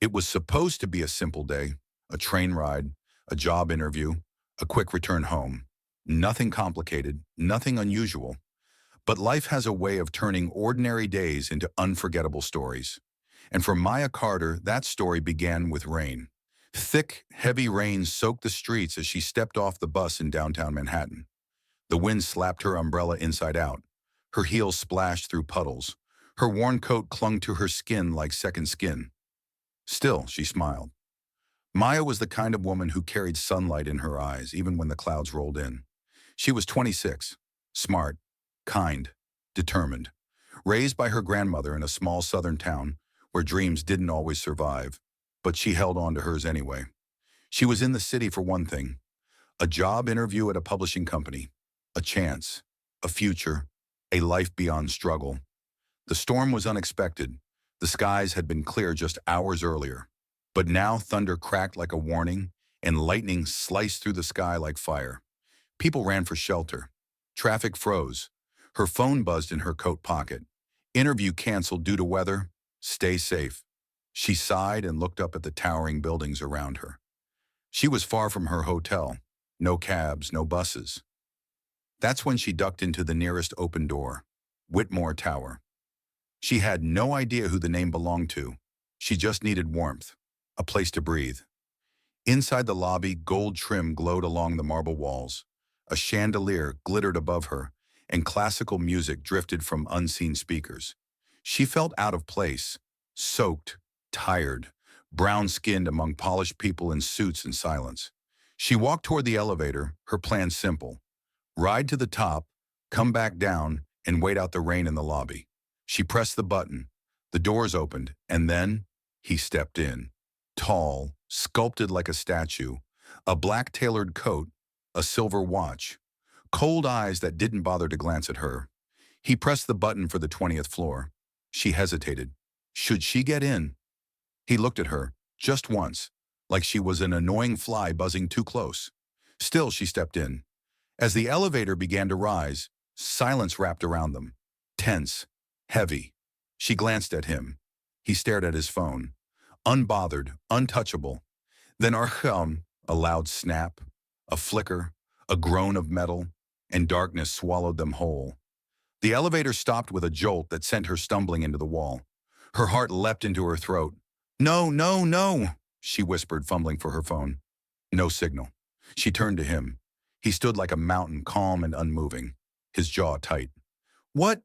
It was supposed to be a simple day, a train ride, a job interview, a quick return home. Nothing complicated, nothing unusual. But life has a way of turning ordinary days into unforgettable stories. And for Maya Carter, that story began with rain. Thick, heavy rain soaked the streets as she stepped off the bus in downtown Manhattan. The wind slapped her umbrella inside out. Her heels splashed through puddles. Her worn coat clung to her skin like second skin. Still, she smiled. Maya was the kind of woman who carried sunlight in her eyes, even when the clouds rolled in. She was 26, smart, kind, determined, raised by her grandmother in a small southern town where dreams didn't always survive, but she held on to hers anyway. She was in the city for one thing, a job interview at a publishing company, a chance, a future, a life beyond struggle. The storm was unexpected. The skies had been clear just hours earlier, but now thunder cracked like a warning and lightning sliced through the sky like fire. People ran for shelter. Traffic froze. Her phone buzzed in her coat pocket. Interview canceled due to weather. Stay safe. She sighed and looked up at the towering buildings around her. She was far from her hotel. No cabs, no buses. That's when she ducked into the nearest open door, Whitmore Tower. She had no idea who the name belonged to. She just needed warmth, a place to breathe. Inside the lobby, gold trim glowed along the marble walls. A chandelier glittered above her, and classical music drifted from unseen speakers. She felt out of place, soaked, tired, brown-skinned among polished people in suits and silence. She walked toward the elevator, her plan simple. Ride to the top, come back down, and wait out the rain in the lobby. She pressed the button. The doors opened, and then he stepped in. Tall, sculpted like a statue, a black tailored coat, a silver watch, cold eyes that didn't bother to glance at her. He pressed the button for the 20th floor. She hesitated. Should she get in? He looked at her, just once, like she was an annoying fly buzzing too close. Still, she stepped in. As the elevator began to rise, silence wrapped around them. Tense, heavy. She glanced at him. He stared at his phone. Unbothered, untouchable. Then a loud snap, a flicker, a groan of metal, and darkness swallowed them whole. The elevator stopped with a jolt that sent her stumbling into the wall. Her heart leapt into her throat. No, no, no, she whispered, fumbling for her phone. No signal. She turned to him. He stood like a mountain, calm and unmoving, his jaw tight. What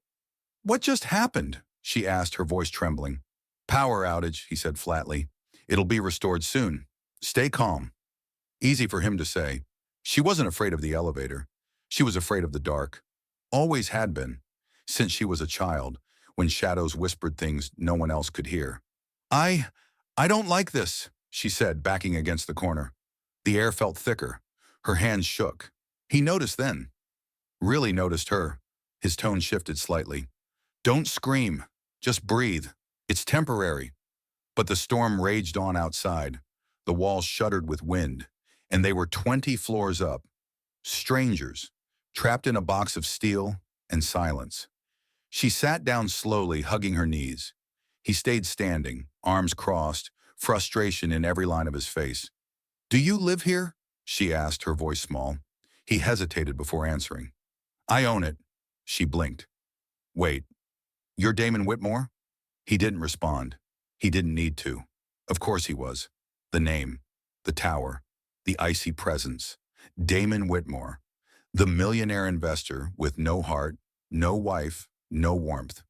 just happened? She asked, her voice trembling. Power outage, he said flatly. It'll be restored soon. Stay calm. Easy for him to say. She wasn't afraid of the elevator. She was afraid of the dark. Always had been, since she was a child, when shadows whispered things no one else could hear. I don't like this, she said, backing against the corner. The air felt thicker. Her hands shook. He noticed then. Really noticed her. His tone shifted slightly. Don't scream. Just breathe. It's temporary. But the storm raged on outside. The walls shuddered with wind, and they were 20 floors up. Strangers, trapped in a box of steel and silence. She sat down slowly, hugging her knees. He stayed standing, arms crossed, frustration in every line of his face. Do you live here? She asked, her voice small. He hesitated before answering. I own it. She blinked. Wait, you're Damon Whitmore? He didn't respond. He didn't need to. Of course he was. The name, the tower, the icy presence. Damon Whitmore, the millionaire investor with no heart, no wife, no warmth.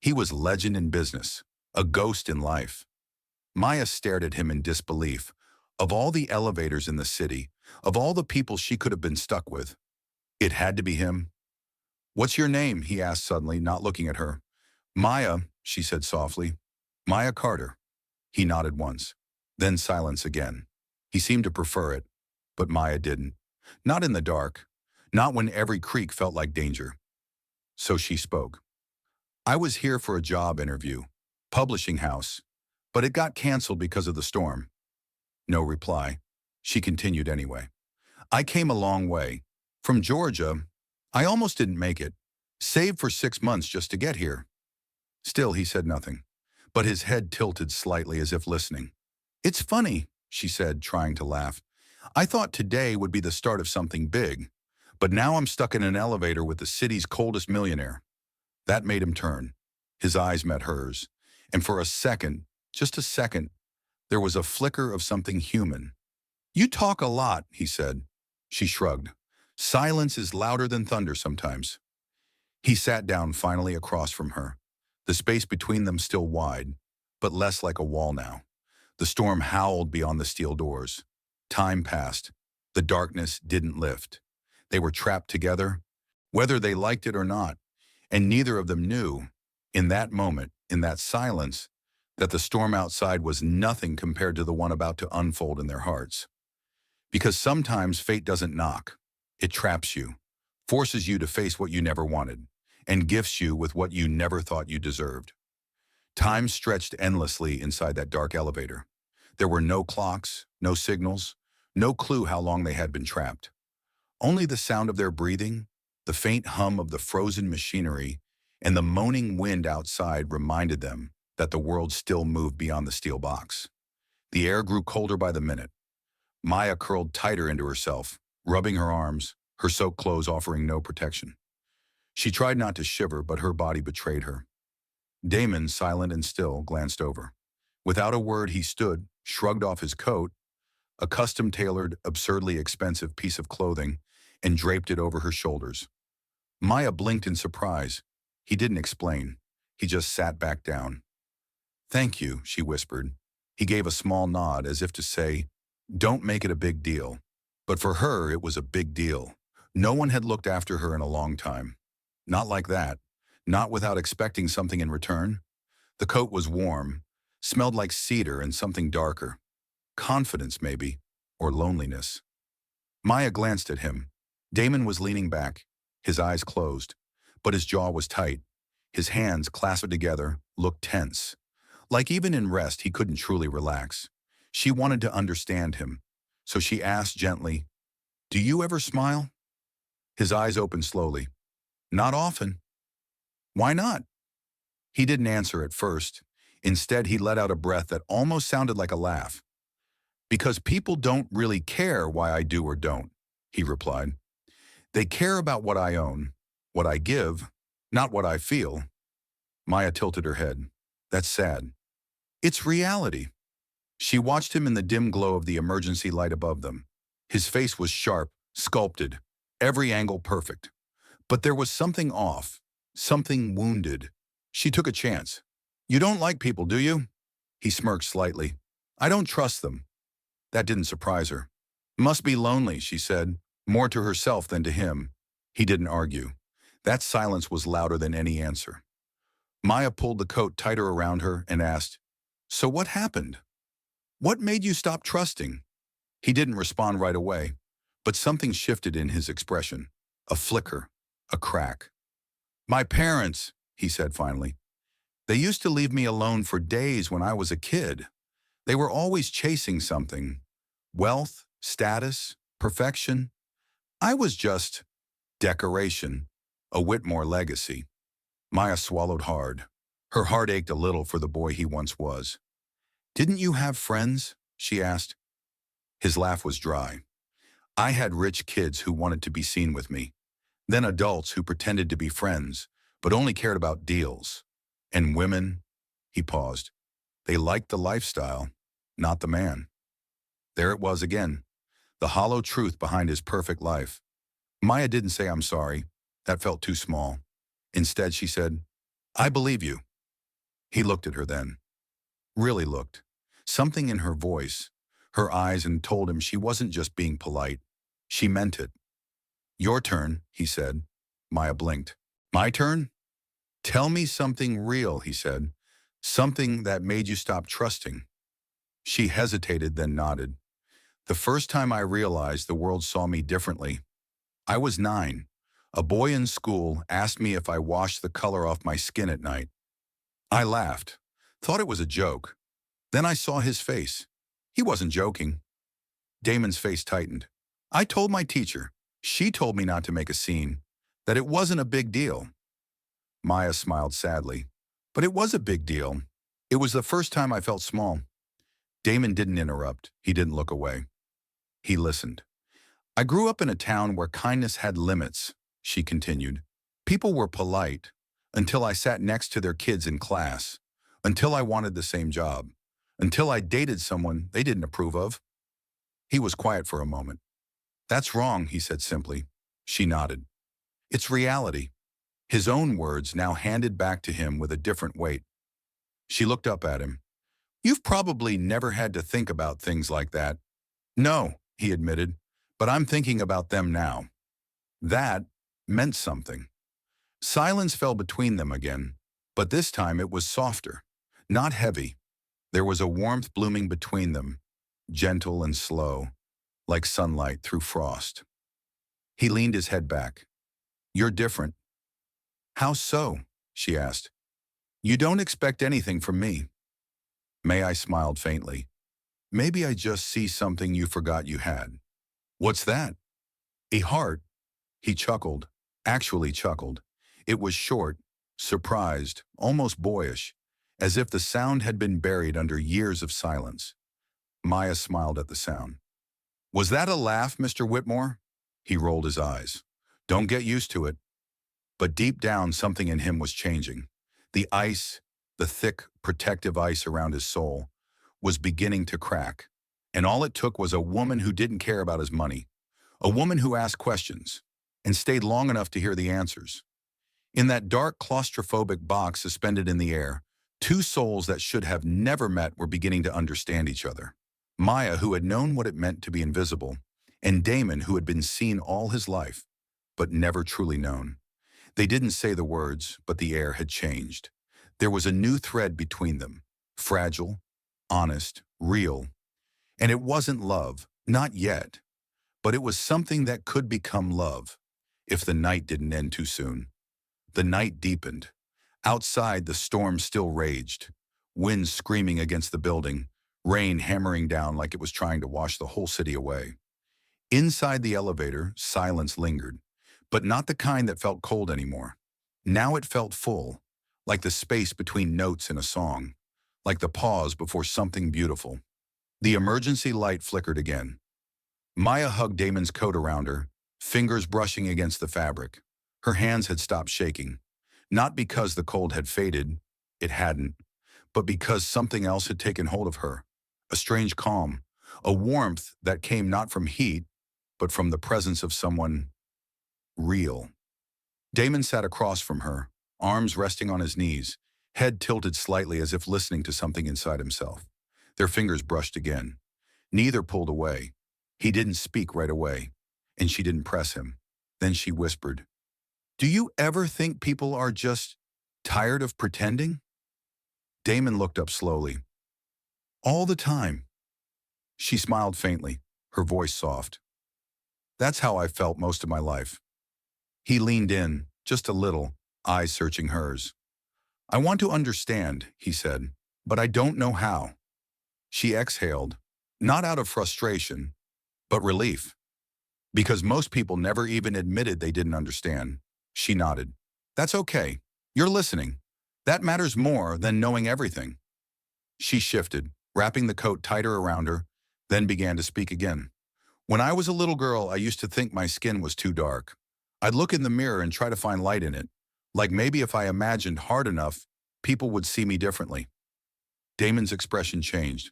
He was legend in business, a ghost in life. Maya stared at him in disbelief. Of all the elevators in the city, of all the people she could have been stuck with, it had to be him. What's your name? He asked suddenly, not looking at her. Maya, she said softly. Maya Carter. He nodded once. Then silence again. He seemed to prefer it, but Maya didn't. Not in the dark. Not when every creak felt like danger. So she spoke. I was here for a job interview, publishing house, but it got canceled because of the storm. No reply. She continued anyway. I came a long way. From Georgia, I almost didn't make it. Saved for 6 months just to get here. Still, he said nothing. but his head tilted slightly as if listening. "It's funny," she said, trying to laugh. "I thought today would be the start of something big, but now I'm stuck in an elevator with the city's coldest millionaire." That made him turn. His eyes met hers, and for a second, just a second, there was a flicker of something human. "You talk a lot," he said. She shrugged. "Silence is louder than thunder sometimes." He sat down finally across from her, the space between them still wide, but less like a wall now. The storm howled beyond the steel doors. Time passed. The darkness didn't lift. They were trapped together, whether they liked it or not, and neither of them knew, in that moment, in that silence, that the storm outside was nothing compared to the one about to unfold in their hearts. Because sometimes fate doesn't knock. It traps you, forces you to face what you never wanted, and gifts you with what you never thought you deserved. Time stretched endlessly inside that dark elevator. There were no clocks, no signals, no clue how long they had been trapped. Only the sound of their breathing, the faint hum of the frozen machinery, and the moaning wind outside reminded them that the world still moved beyond the steel box. The air grew colder by the minute. Maya curled tighter into herself, rubbing her arms, her soaked clothes offering no protection. She tried not to shiver, but her body betrayed her. Damon, silent and still, glanced over. Without a word, he stood, shrugged off his coat, a custom-tailored, absurdly expensive piece of clothing, and draped it over her shoulders. Maya blinked in surprise. He didn't explain. He just sat back down. "Thank you," she whispered. He gave a small nod as if to say, "Don't make it a big deal." But for her, it was a big deal. No one had looked after her in a long time. Not like that. Not without expecting something in return. The coat was warm, smelled like cedar and something darker. Confidence, maybe, or loneliness. Maya glanced at him. Damon was leaning back, his eyes closed, but his jaw was tight. His hands, clasped together, looked tense. Like even in rest, he couldn't truly relax. She wanted to understand him, so she asked gently, "Do you ever smile?" His eyes opened slowly. "Not often." "Why not?" He didn't answer at first. Instead, he let out a breath that almost sounded like a laugh. "Because people don't really care why I do or don't," he replied. "They care about what I own, what I give, not what I feel." Maya tilted her head. "That's sad." "It's reality." She watched him in the dim glow of the emergency light above them. His face was sharp, sculpted, every angle perfect. But there was something off, something wounded. She took a chance. "You don't like people, do you?" He smirked slightly. "I don't trust them." That didn't surprise her. "Must be lonely," she said, more to herself than to him. He didn't argue. That silence was louder than any answer. Maya pulled the coat tighter around her and asked, "So what happened? What made you stop trusting?" He didn't respond right away, but something shifted in his expression. A flicker, a crack. "My parents," he said finally. "They used to leave me alone for days when I was a kid. They were always chasing something. Wealth, status, perfection. I was just decoration, a Whitmore legacy." Maya swallowed hard. Her heart ached a little for the boy he once was. "Didn't you have friends?" she asked. His laugh was dry. "I had rich kids who wanted to be seen with me. Then adults who pretended to be friends, but only cared about deals. And women," he paused. "They liked the lifestyle, not the man." There it was again, the hollow truth behind his perfect life. Maya didn't say "I'm sorry." That felt too small. Instead, she said, "I believe you." He looked at her then. Really looked. Something in her voice, her eyes, and told him she wasn't just being polite. She meant it. "Your turn," he said. Maya blinked. "My turn?" "Tell me something real," he said. "Something that made you stop trusting." She hesitated, then nodded. "The first time I realized the world saw me differently, I was 9. A boy in school asked me if I washed the color off my skin at night. I laughed, thought it was a joke. Then I saw his face. He wasn't joking." Damon's face tightened. "I told my teacher. She told me not to make a scene, that it wasn't a big deal." Maya smiled sadly. "But it was a big deal." It was the first time I felt small. Damon didn't interrupt. He didn't look away. He listened. I grew up in a town where kindness had limits, she continued. People were polite until I sat next to their kids in class, until I wanted the same job, until I dated someone they didn't approve of. He was quiet for a moment. That's wrong, he said simply. She nodded. It's reality. His own words now handed back to him with a different weight. She looked up at him. You've probably never had to think about things like that. No, he admitted, but I'm thinking about them now. That meant something. Silence fell between them again, but this time it was softer, not heavy. There was a warmth blooming between them, gentle and slow, like sunlight through frost. He leaned his head back. You're different. How so? She asked. You don't expect anything from me. May I smiled faintly. Maybe I just see something you forgot you had. What's that? A heart. He chuckled, actually chuckled. It was short, surprised, almost boyish, as if the sound had been buried under years of silence. Maya smiled at the sound. Was that a laugh, Mr. Whitmore? He rolled his eyes. Don't get used to it. But deep down, something in him was changing. The ice, the thick, protective ice around his soul, was beginning to crack. And all it took was a woman who didn't care about his money, a woman who asked questions and stayed long enough to hear the answers. In that dark, claustrophobic box suspended in the air, two souls that should have never met were beginning to understand each other. Maya, who had known what it meant to be invisible, and Damon, who had been seen all his life, but never truly known. They didn't say the words, but the air had changed. There was a new thread between them, fragile, honest, real. And it wasn't love, not yet, but it was something that could become love, if the night didn't end too soon. The night deepened. Outside, the storm still raged, wind screaming against the building, rain hammering down like it was trying to wash the whole city away. Inside the elevator, silence lingered, but not the kind that felt cold anymore. Now it felt full, like the space between notes in a song, like the pause before something beautiful. The emergency light flickered again. Maya hugged Damon's coat around her, fingers brushing against the fabric. Her hands had stopped shaking, not because the cold had faded, it hadn't, but because something else had taken hold of her. A strange calm, a warmth that came not from heat, but from the presence of someone real. Damon sat across from her, arms resting on his knees, head tilted slightly as if listening to something inside himself. Their fingers brushed again. Neither pulled away. He didn't speak right away, and she didn't press him. Then she whispered, Do you ever think people are just tired of pretending? Damon looked up slowly. All the time. She smiled faintly, her voice soft. That's how I felt most of my life. He leaned in, just a little, eyes searching hers. I want to understand, he said, but I don't know how. She exhaled, not out of frustration, but relief. Because most people never even admitted they didn't understand. She nodded. That's okay. You're listening. That matters more than knowing everything. She shifted, wrapping the coat tighter around her, then began to speak again. When I was a little girl, I used to think my skin was too dark. I'd look in the mirror and try to find light in it, like maybe if I imagined hard enough, people would see me differently. Damon's expression changed.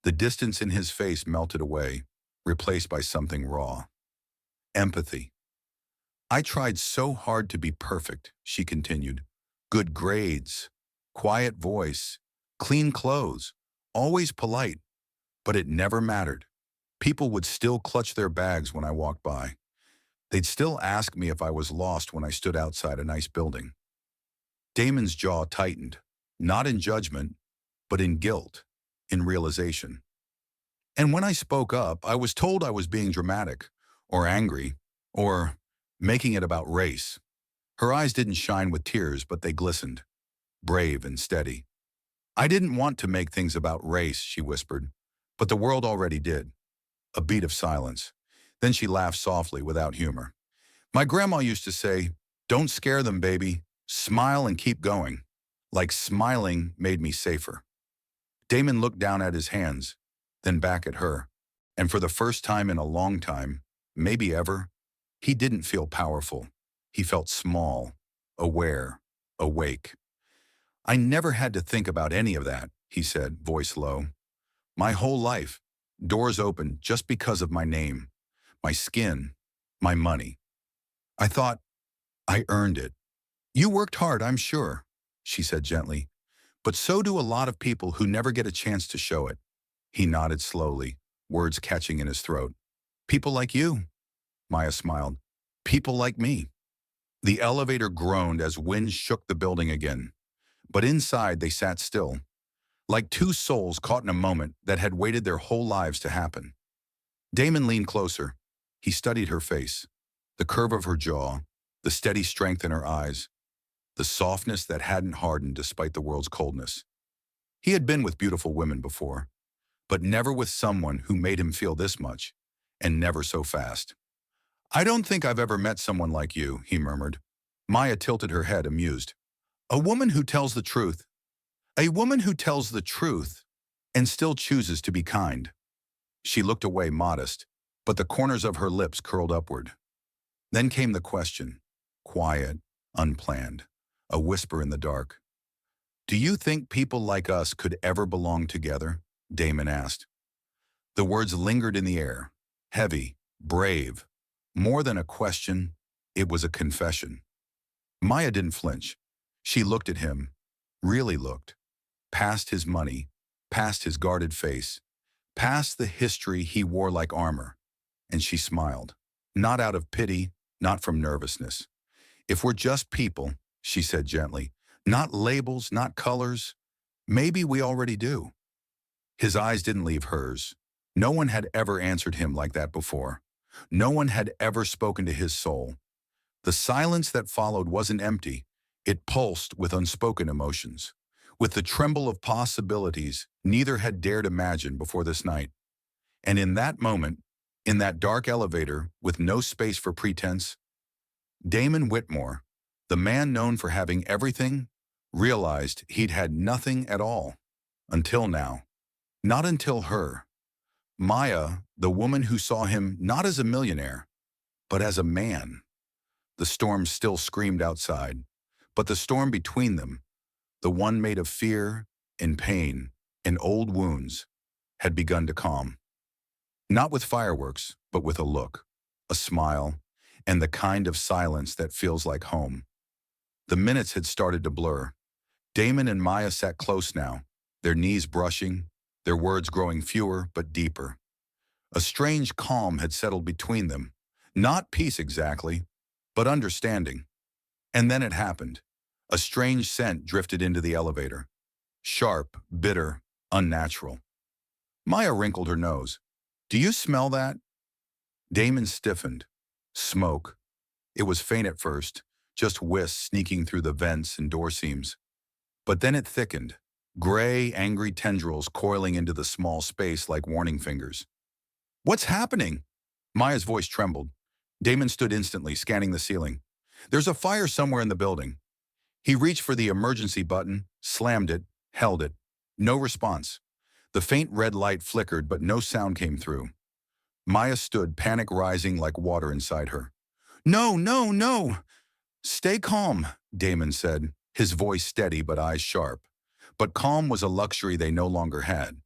The distance in his face melted away, replaced by something raw. Empathy. I tried so hard to be perfect, she continued. Good grades, quiet voice, clean clothes, always polite, but it never mattered. People would still clutch their bags when I walked by. They'd still ask me if I was lost when I stood outside a nice building. Damon's jaw tightened, not in judgment, but in guilt, in realization. And when I spoke up, I was told I was being dramatic, or angry, or making it about race. Her eyes didn't shine with tears, but they glistened, brave and steady. I didn't want to make things about race, she whispered, but the world already did. A beat of silence. Then she laughed softly, without humor. My grandma used to say, don't scare them, baby. Smile and keep going. Like smiling made me safer. Damon looked down at his hands, then back at her. And for the first time in a long time, maybe ever, he didn't feel powerful. He felt small, aware, awake. I never had to think about any of that, he said, voice low. My whole life, doors open just because of my name, my skin, my money. I thought I earned it. You worked hard, I'm sure, she said gently, but so do a lot of people who never get a chance to show it. He nodded slowly, words catching in his throat. People like you, Maya smiled. People like me. The elevator groaned as wind shook the building again, but inside they sat still, like two souls caught in a moment that had waited their whole lives to happen. Damon leaned closer. He studied her face, the curve of her jaw, the steady strength in her eyes, the softness that hadn't hardened despite the world's coldness. He had been with beautiful women before, but never with someone who made him feel this much, and never so fast. I don't think I've ever met someone like you, he murmured. Maya tilted her head, amused. A woman who tells the truth. A woman who tells the truth and still chooses to be kind. She looked away, modest, but the corners of her lips curled upward. Then came the question, quiet, unplanned, a whisper in the dark. Do you think people like us could ever belong together? Damon asked. The words lingered in the air, heavy, brave. More than a question, it was a confession. Maya didn't flinch. She looked at him, really looked, past his money, past his guarded face, past the history he wore like armor, and she smiled. Not out of pity, not from nervousness. If we're just people, she said gently, not labels, not colors, maybe we already do. His eyes didn't leave hers. No one had ever answered him like that before. No one had ever spoken to his soul. The silence that followed wasn't empty. It pulsed with unspoken emotions, with the tremble of possibilities neither had dared imagine before this night. And in that moment, in that dark elevator with no space for pretense, Damon Whitmore, the man known for having everything, realized he'd had nothing at all. Until now. Not until her. Maya, the woman who saw him not as a millionaire, but as a man. The storm still screamed outside, but the storm between them, the one made of fear and pain and old wounds, had begun to calm. Not with fireworks, but with a look, a smile, and the kind of silence that feels like home. The minutes had started to blur. Damon and Maya sat close now, their knees brushing, their words growing fewer but deeper. A strange calm had settled between them, not peace exactly, but understanding. And then it happened. A strange scent drifted into the elevator. Sharp, bitter, unnatural. Maya wrinkled her nose. Do you smell that? Damon stiffened. Smoke. It was faint at first, just wisps sneaking through the vents and door seams. But then it thickened, gray, angry tendrils coiling into the small space like warning fingers. What's happening? Maya's voice trembled. Damon stood instantly, scanning the ceiling. There's a fire somewhere in the building. He reached for the emergency button, slammed it, held it. No response. The faint red light flickered, but no sound came through. Maya stood, panic rising like water inside her. No, no, no! Stay calm, Damon said, his voice steady but eyes sharp. But calm was a luxury they no longer had.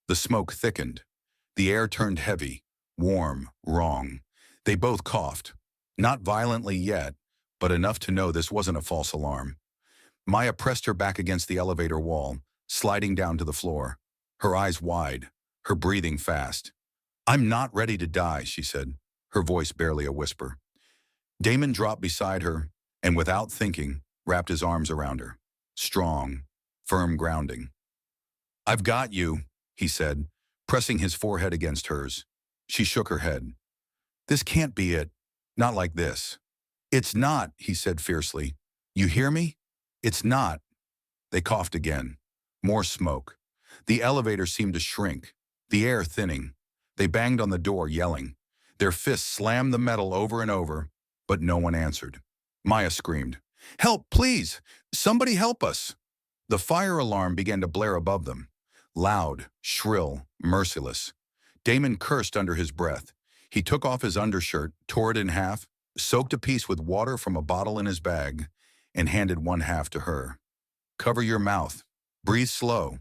The smoke thickened. The air turned heavy, warm, wrong. They both coughed. Not violently yet, but enough to know this wasn't a false alarm. Maya pressed her back against the elevator wall, sliding down to the floor, her eyes wide, her breathing fast. I'm not ready to die, she said, her voice barely a whisper. Damon dropped beside her, and without thinking, wrapped his arms around her. Strong, firm grounding. I've got you, he said, pressing his forehead against hers. She shook her head. This can't be it. Not like this. It's not, he said fiercely. You hear me? It's not. They coughed again. More smoke. The elevator seemed to shrink, the air thinning. They banged on the door, yelling. Their fists slammed the metal over and over, but no one answered. Maya screamed, Help, please! Somebody help us! The fire alarm began to blare above them, loud, shrill, merciless. Damon cursed under his breath. He took off his undershirt, tore it in half, soaked a piece with water from a bottle in his bag, and handed one half to her. "Cover your mouth. Breathe slow."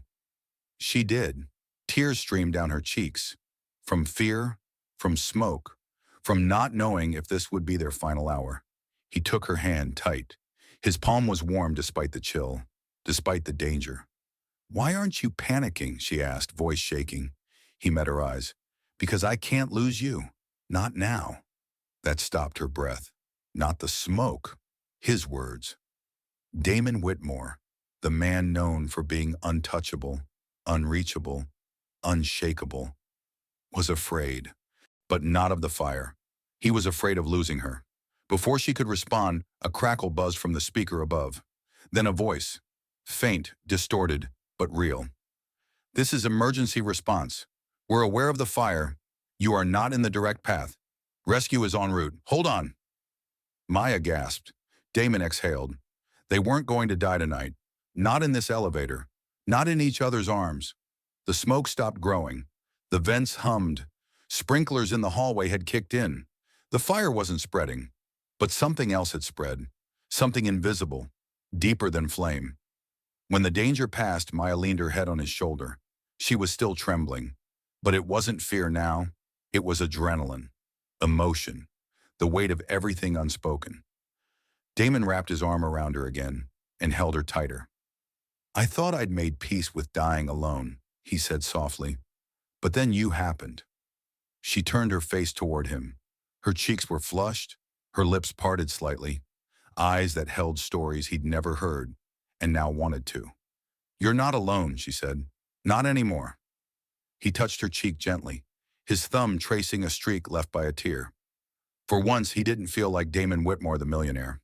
She did. Tears streamed down her cheeks. From fear, from smoke, from not knowing if this would be their final hour. He took her hand tight. His palm was warm despite the chill, despite the danger. "Why aren't you panicking?" she asked, voice shaking. He met her eyes. "Because I can't lose you. Not now." That stopped her breath. Not the smoke. His words. Damon Whitmore, the man known for being untouchable, unreachable, unshakable, was afraid, but not of the fire. He was afraid of losing her. Before she could respond, a crackle buzzed from the speaker above. Then a voice, faint, distorted, but real. "This is emergency response. We're aware of the fire. You are not in the direct path. Rescue is en route. Hold on." Maya gasped. Damon exhaled. They weren't going to die tonight. Not in this elevator. Not in each other's arms. The smoke stopped growing. The vents hummed. Sprinklers in the hallway had kicked in. The fire wasn't spreading, but something else had spread. Something invisible, deeper than flame. When the danger passed, Maya leaned her head on his shoulder. She was still trembling, but it wasn't fear now. It was adrenaline, emotion, the weight of everything unspoken. Damon wrapped his arm around her again and held her tighter. "I thought I'd made peace with dying alone," he said softly. "But then you happened." She turned her face toward him. Her cheeks were flushed, her lips parted slightly, eyes that held stories he'd never heard and now wanted to. "You're not alone," she said. "Not anymore." He touched her cheek gently, his thumb tracing a streak left by a tear. For once, he didn't feel like Damon Whitmore, the millionaire.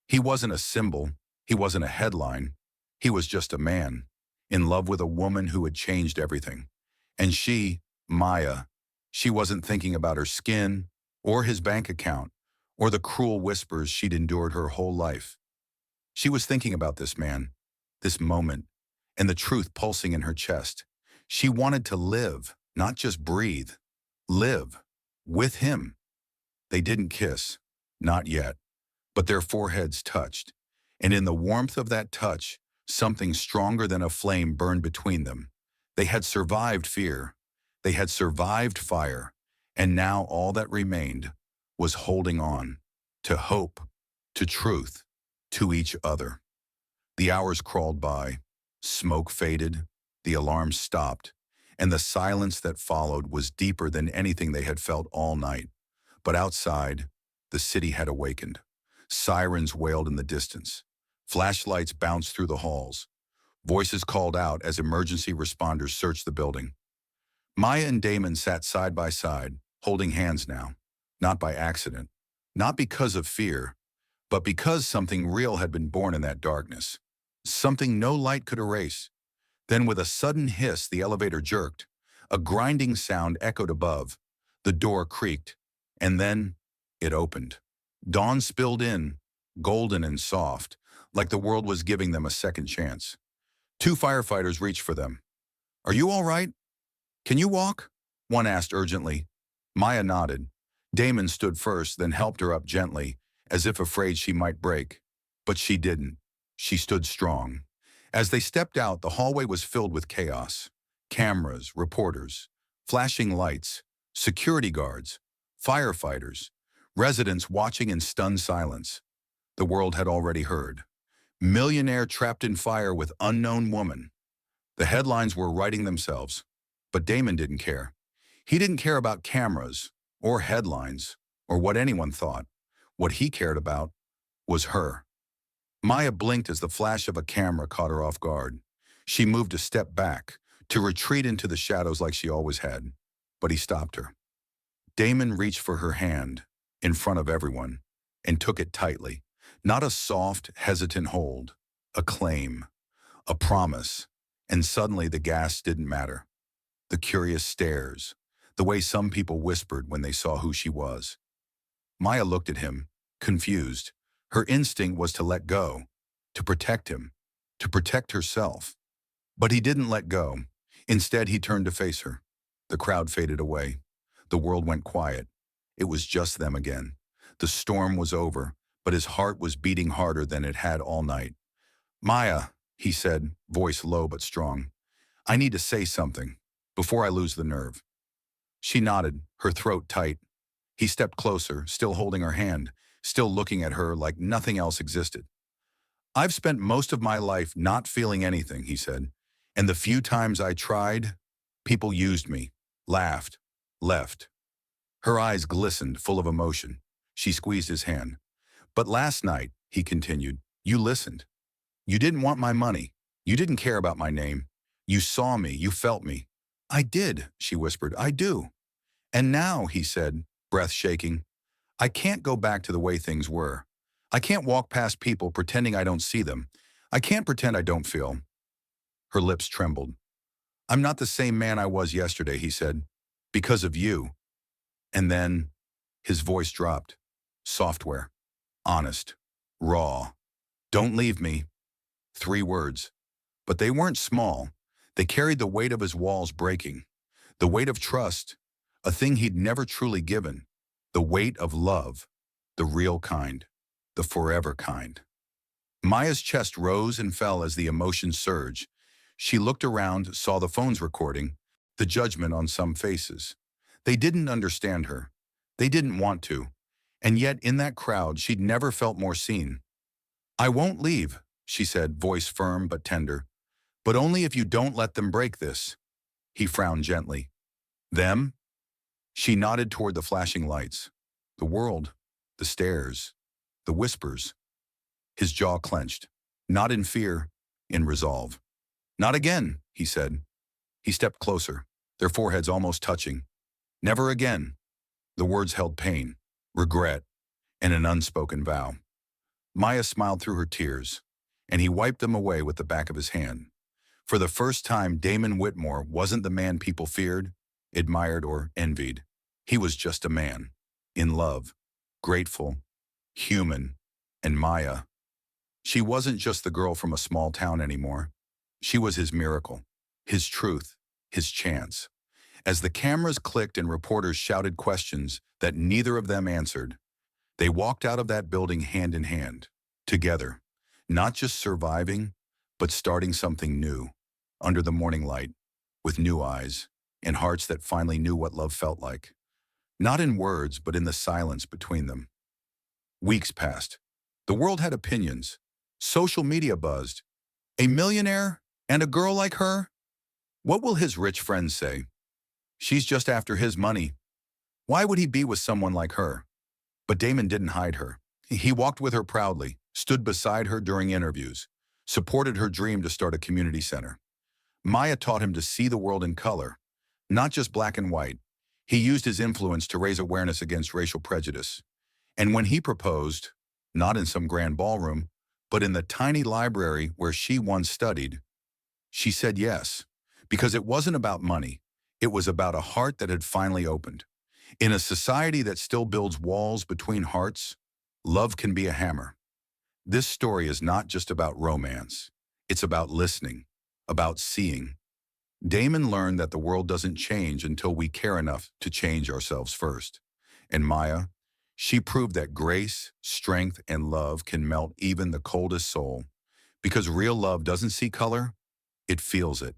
He wasn't a symbol. He wasn't a headline. He was just a man, in love with a woman who had changed everything. And she, Maya, she wasn't thinking about her skin, or his bank account, or the cruel whispers she'd endured her whole life. She was thinking about this man, this moment, and the truth pulsing in her chest. She wanted to live, not just breathe. Live. With him. They didn't kiss. Not yet. But their foreheads touched. And in the warmth of that touch, something stronger than a flame burned between them. They had survived fear. They had survived fire. And now all that remained was holding on. To hope. To truth. To each other. The hours crawled by. Smoke faded. The alarm stopped. And the silence that followed was deeper than anything they had felt all night. But outside, the city had awakened. Sirens wailed in the distance. Flashlights bounced through the halls. Voices called out as emergency responders searched the building. Maya and Damon sat side by side, holding hands now. Not by accident. Not because of fear, but because something real had been born in that darkness. Something no light could erase. Then with a sudden hiss, the elevator jerked. A grinding sound echoed above. The door creaked. And then it opened. Dawn spilled in, golden and soft, like the world was giving them a second chance. Two firefighters reached for them. "Are you all right? Can you walk?" one asked urgently. Maya nodded. Damon stood first, then helped her up gently, as if afraid she might break. But she didn't. She stood strong. As they stepped out, the hallway was filled with chaos. Cameras, reporters, flashing lights, security guards, firefighters, residents watching in stunned silence. The world had already heard. Millionaire trapped in fire with unknown woman. The headlines were writing themselves. But Damon didn't care. He didn't care about cameras, or headlines, or what anyone thought. What he cared about was her. Maya blinked as the flash of a camera caught her off guard. She moved a step back, to retreat into the shadows like she always had. But he stopped her. Damon reached for her hand, in front of everyone, and took it tightly. Not a soft, hesitant hold. A claim. A promise. And suddenly the gas didn't matter. The curious stares. The way some people whispered when they saw who she was. Maya looked at him, confused. Her instinct was to let go. To protect him. to protect herself. But he didn't let go. Instead, he turned to face her. The crowd faded away. The world went quiet. It was just them again. The storm was over, but his heart was beating harder than it had all night. Maya, he said, voice low but strong, I need to say something before I lose the nerve. She nodded, her throat tight. He stepped closer, still holding her hand, still looking at her like nothing else existed. I've spent most of my life not feeling anything, he said, and the few times I tried, people used me, laughed, left. Her eyes glistened, full of emotion. She squeezed his hand. But last night, he continued, you listened. You didn't want my money. You didn't care about my name. You saw me, you felt me. I did, she whispered, I do. And now, he said, breath shaking, I can't go back to the way things were. I can't walk past people pretending I don't see them. I can't pretend I don't feel. Her lips trembled. I'm not the same man I was yesterday, he said, because of you. And then his voice dropped. Software. Honest. Raw. Don't leave me. 3 words. But they weren't small. They carried the weight of his walls breaking. The weight of trust, a thing he'd never truly given. The weight of love, the real kind, the forever kind. Maya's chest rose and fell as the emotion surged. She looked around, saw the phones recording, the judgment on some faces. They didn't understand her. They didn't want to. And yet in that crowd, she'd never felt more seen. I won't leave, she said, voice firm but tender. But only if you don't let them break this. He frowned gently. Them? She nodded toward the flashing lights. The world, the stairs, the whispers. His jaw clenched. Not in fear, in resolve. Not again, he said. He stepped closer, their foreheads almost touching. Never again. The words held pain, regret, and an unspoken vow. Maya smiled through her tears, and he wiped them away with the back of his hand. For the first time, Damon Whitmore wasn't the man people feared, admired, or envied. He was just a man, in love, grateful, human, and Maya. She wasn't just the girl from a small town anymore. She was his miracle, his truth, his chance. As the cameras clicked and reporters shouted questions that neither of them answered, they walked out of that building hand in hand, together, not just surviving, but starting something new, under the morning light, with new eyes, and hearts that finally knew what love felt like. Not in words, but in the silence between them. Weeks passed. The world had opinions. Social media buzzed. A millionaire and a girl like her? What will his rich friends say? She's just after his money. Why would he be with someone like her? But Damon didn't hide her. He walked with her proudly, stood beside her during interviews, supported her dream to start a community center. Maya taught him to see the world in color, not just black and white. He used his influence to raise awareness against racial prejudice. And when he proposed, not in some grand ballroom, but in the tiny library where she once studied, she said yes, because it wasn't about money. It was about a heart that had finally opened. In a society that still builds walls between hearts, love can be a hammer. This story is not just about romance. It's about listening, about seeing. Damon learned that the world doesn't change until we care enough to change ourselves first. And Maya, she proved that grace, strength, and love can melt even the coldest soul. Because real love doesn't see color, it feels it.